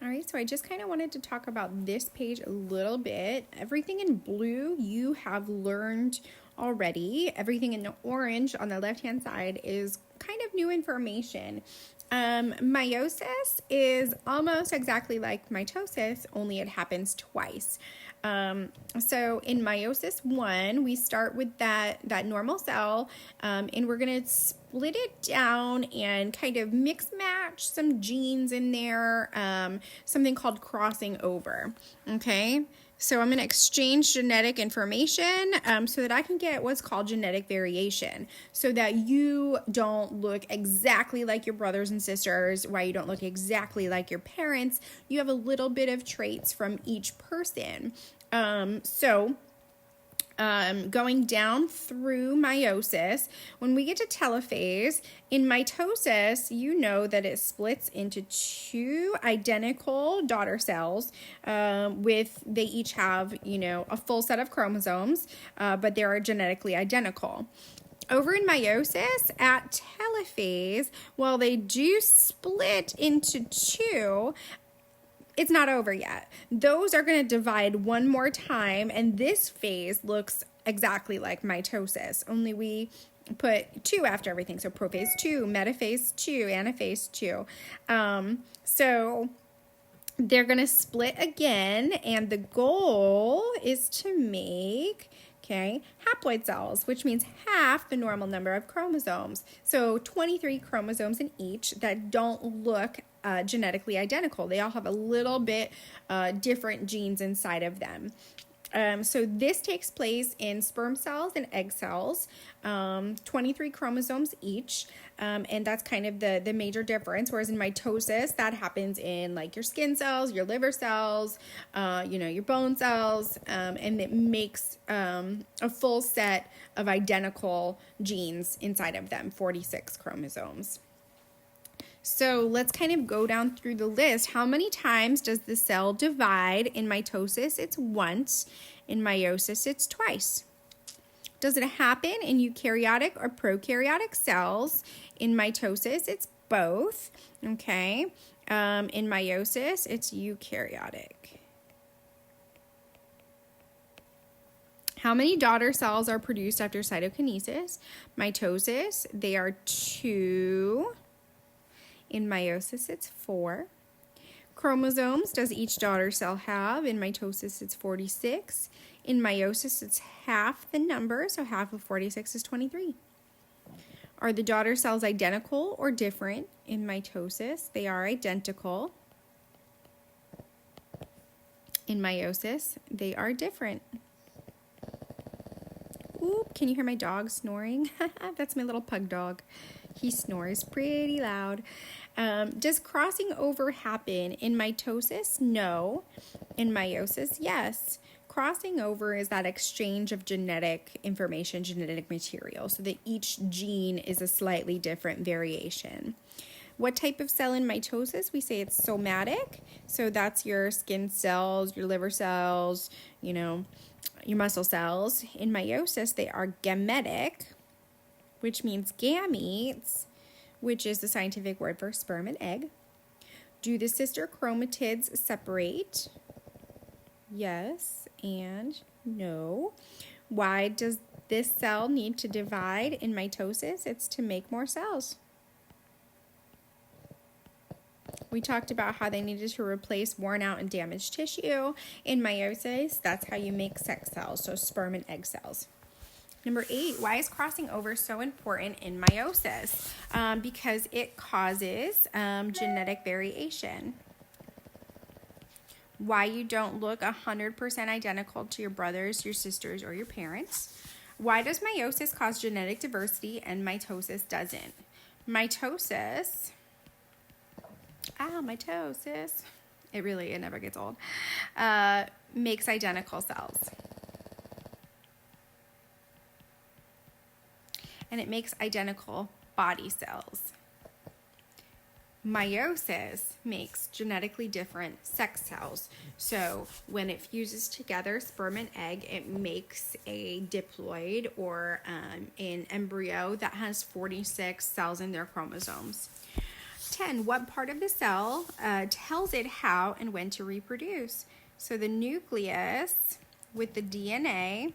All right, so I just kind of wanted to talk about this page a little bit. Everything in blue you have learned already. Everything in the orange on the left-hand side is kind of new information. Meiosis is almost exactly like mitosis, only it happens twice. So in meiosis 1, we start with that normal cell, and we're going to split it down and kind of mix match some genes in there, something called crossing over. Okay. So I'm going to exchange genetic information so that I can get what's called genetic variation, so that you don't look exactly like your brothers and sisters, why you don't look exactly like your parents. You have a little bit of traits from each person. Going down through meiosis, when we get to telophase, in mitosis, you know that it splits into two identical daughter cells they each have, a full set of chromosomes, but they are genetically identical. Over in meiosis, at telophase, while they do split into two, it's not over yet. Those are going to divide one more time, and this phase looks exactly like mitosis, only we put 2 after everything. So prophase 2, metaphase 2, anaphase 2. So they're going to split again, and the goal is to make haploid cells, which means half the normal number of chromosomes. So 23 chromosomes in each that don't look genetically identical. They all have a little bit different genes inside of them. So this takes place in sperm cells and egg cells, 23 chromosomes each, and that's kind of the major difference. Whereas in mitosis, that happens in like your skin cells, your liver cells, your bone cells, and it makes a full set of identical genes inside of them, 46 chromosomes. So let's kind of go down through the list. How many times does the cell divide? In mitosis, it's once. In meiosis, it's twice. Does it happen in eukaryotic or prokaryotic cells? In mitosis, it's both. Okay. In meiosis, it's eukaryotic. How many daughter cells are produced after cytokinesis? Mitosis, they are 2. In meiosis, it's 4. Chromosomes does each daughter cell have? In mitosis, it's 46. In meiosis, it's half the number, so half of 46 is 23. Are the daughter cells identical or different? In mitosis, they are identical. In meiosis, they are different. Ooh, can you hear my dog snoring? That's my little pug dog. He snores pretty loud. Does crossing over happen in mitosis? No. In meiosis, yes. Crossing over is that exchange of genetic information, genetic material, so that each gene is a slightly different variation. What type of cell in mitosis? We say it's somatic. So that's your skin cells, your liver cells, your muscle cells. In meiosis, they are gametic, which means gametes, which is the scientific word for sperm and egg. Do the sister chromatids separate? Yes and no. Why does this cell need to divide in mitosis? It's to make more cells. We talked about how they needed to replace worn out and damaged tissue. In meiosis, that's how you make sex cells, so sperm and egg cells. Number 8, why is crossing over so important in meiosis? Because it causes genetic variation. Why you don't look 100% identical to your brothers, your sisters, or your parents. Why does meiosis cause genetic diversity and mitosis doesn't? Mitosis, it never gets old, makes identical cells. And it makes identical body cells. Meiosis makes genetically different sex cells. So when it fuses together sperm and egg, it makes a diploid or an embryo that has 46 cells in their chromosomes. 10, what part of the cell tells it how and when to reproduce? So the nucleus with the DNA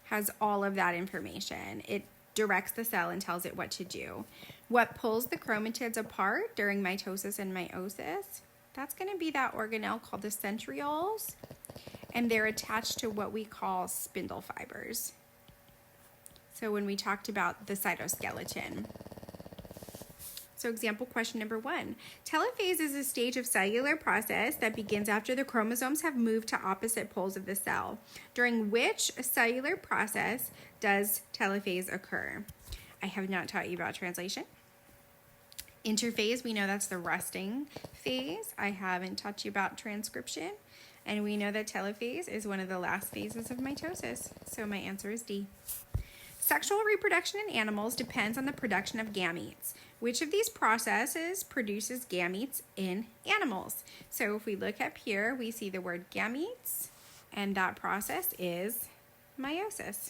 has all of that information. It directs the cell and tells it what to do. What pulls the chromatids apart during mitosis and meiosis? That's going to be that organelle called the centrioles, and they're attached to what we call spindle fibers. So when we talked about the cytoskeleton. So example question number 1. Telophase is a stage of cellular process that begins after the chromosomes have moved to opposite poles of the cell. During which cellular process does telophase occur? I have not taught you about translation. Interphase, we know that's the resting phase. I haven't taught you about transcription. And we know that telophase is one of the last phases of mitosis. So my answer is D. Sexual reproduction in animals depends on the production of gametes. Which of these processes produces gametes in animals? So if we look up here, we see the word gametes, and that process is meiosis.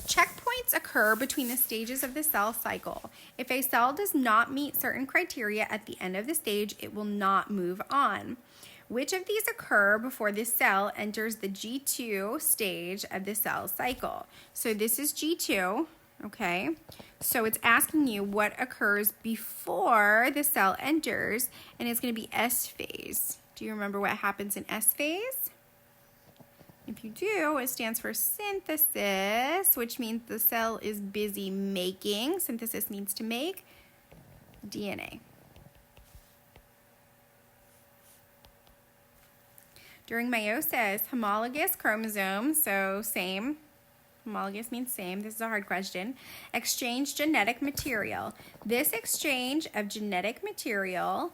Checkpoints occur between the stages of the cell cycle. If a cell does not meet certain criteria at the end of the stage, it will not move on. Which of these occur before the cell enters the G2 stage of the cell cycle? So this is G2, okay? So it's asking you what occurs before the cell enters, and it's going to be S phase. Do you remember what happens in S phase? If you do, it stands for synthesis, which means the cell is busy making. Synthesis means to make DNA. During meiosis, homologous chromosomes, so same, homologous means same, this is a hard question, exchange genetic material. This exchange of genetic material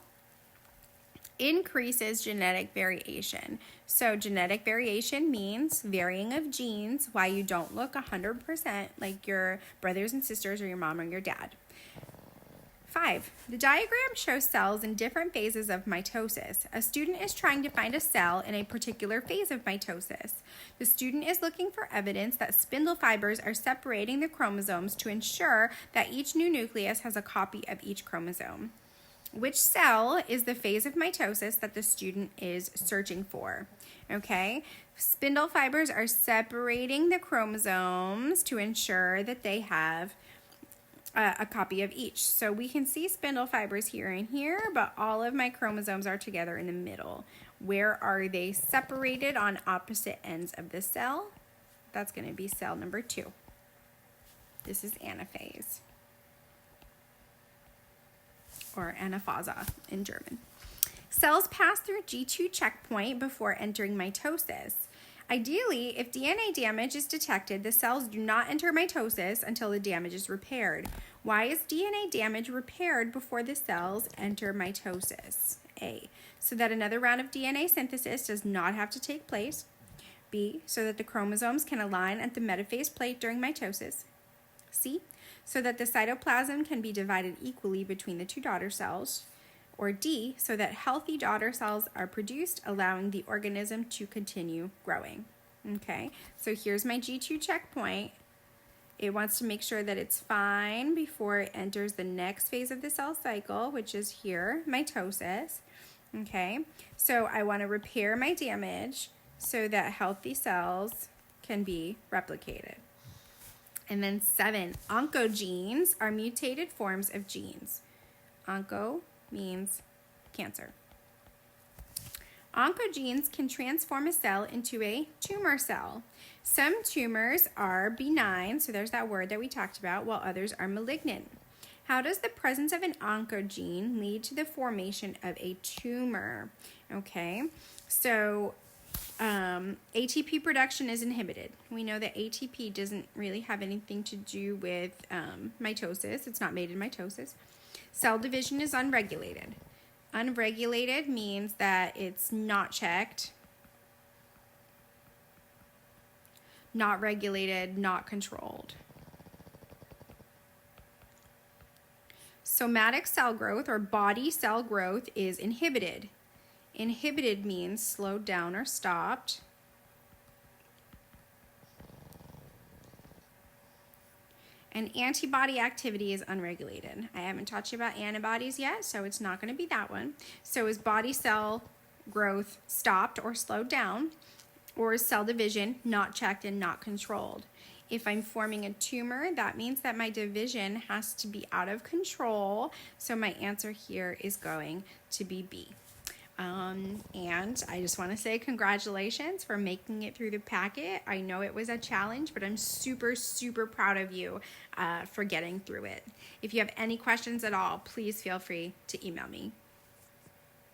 increases genetic variation. So genetic variation means varying of genes, why you don't look 100% like your brothers and sisters or your mom or your dad. 5. The diagram shows cells in different phases of mitosis. A student is trying to find a cell in a particular phase of mitosis. The student is looking for evidence that spindle fibers are separating the chromosomes to ensure that each new nucleus has a copy of each chromosome. Which cell is the phase of mitosis that the student is searching for? Okay, spindle fibers are separating the chromosomes to ensure that they have a copy of each. So we can see spindle fibers here and here, but all of my chromosomes are together in the middle. Where are they separated on opposite ends of the cell? That's going to be cell number 2. This is anaphase, or anaphase in German. Cells pass through G2 checkpoint before entering mitosis. Ideally, if DNA damage is detected, the cells do not enter mitosis until the damage is repaired. Why is DNA damage repaired before the cells enter mitosis? A, so that another round of DNA synthesis does not have to take place. B, so that the chromosomes can align at the metaphase plate during mitosis. C, so that the cytoplasm can be divided equally between the 2 daughter cells. Or D, so that healthy daughter cells are produced, allowing the organism to continue growing. Okay, so here's my G2 checkpoint. It wants to make sure that it's fine before it enters the next phase of the cell cycle, which is here, mitosis. Okay, so I want to repair my damage so that healthy cells can be replicated. And then 7, oncogenes are mutated forms of genes. Onco means cancer. Oncogenes can transform a cell into a tumor cell. Some tumors are benign, so there's that word that we talked about, while others are malignant. How does the presence of an oncogene lead to the formation of a tumor? Okay, so ATP production is inhibited. We know that ATP doesn't really have anything to do with mitosis. It's not made in mitosis. Cell division is unregulated. Unregulated means that it's not checked, not regulated, not controlled. Somatic cell growth or body cell growth is inhibited. Inhibited means slowed down or stopped. And antibody activity is unregulated. I haven't taught you about antibodies yet, so it's not going to be that one. So is body cell growth stopped or slowed down? Or is cell division not checked and not controlled? If I'm forming a tumor, that means that my division has to be out of control. So my answer here is going to be B. And I just want to say congratulations for making it through the packet. I know it was a challenge, but I'm super, super proud of you for getting through it. If you have any questions at all, please feel free to email me.